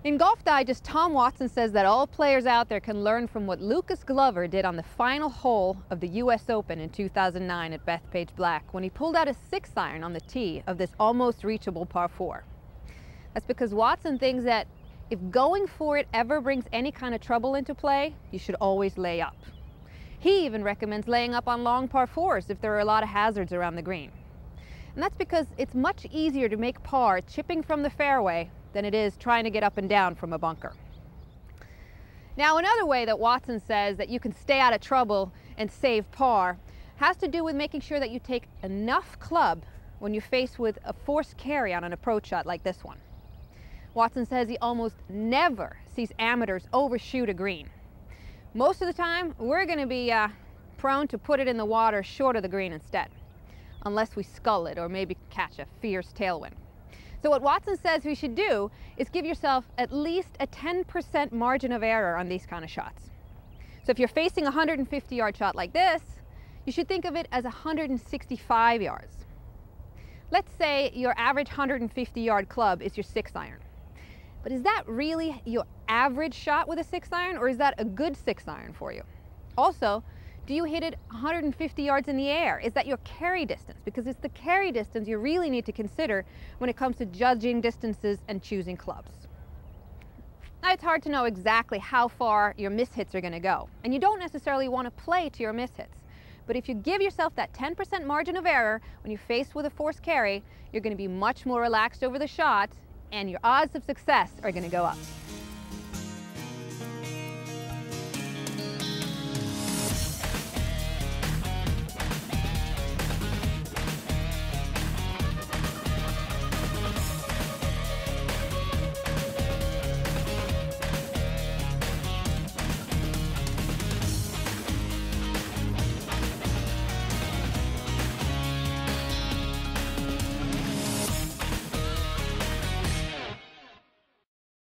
In Golf Digest, Tom Watson says that all players out there can learn from what Lucas Glover did on the final hole of the U.S. Open in 2009 at Bethpage Black when he pulled out a 6-iron on the tee of this almost reachable par 4. That's because Watson thinks that if going for it ever brings any kind of trouble into play, you should always lay up. He even recommends laying up on long par 4s if there are a lot of hazards around the green. And that's because it's much easier to make par chipping from the fairway than it is trying to get up and down from a bunker. Now, another way that Watson says that you can stay out of trouble and save par has to do with making sure that you take enough club when you're faced with a forced carry on an approach shot like this one. Watson says he almost never sees amateurs overshoot a green. Most of the time, we're going to be prone to put it in the water short of the green instead, unless we scull it or maybe catch a fierce tailwind. So what Watson says we should do is give yourself at least a 10% margin of error on these kind of shots. So if you're facing a 150-yard shot like this, you should think of it as 165 yards. Let's say your average 150-yard club is your 6-iron. But is that really your average shot with a 6-iron, or is that a good 6-iron for you? Also, do you hit it 150 yards in the air? Is that your carry distance? Because it's the carry distance you really need to consider when it comes to judging distances and choosing clubs. Now, it's hard to know exactly how far your mishits are going to go, and you don't necessarily want to play to your mishits. But if you give yourself that 10% margin of error when you're faced with a forced carry, you're going to be much more relaxed over the shot, and your odds of success are going to go up.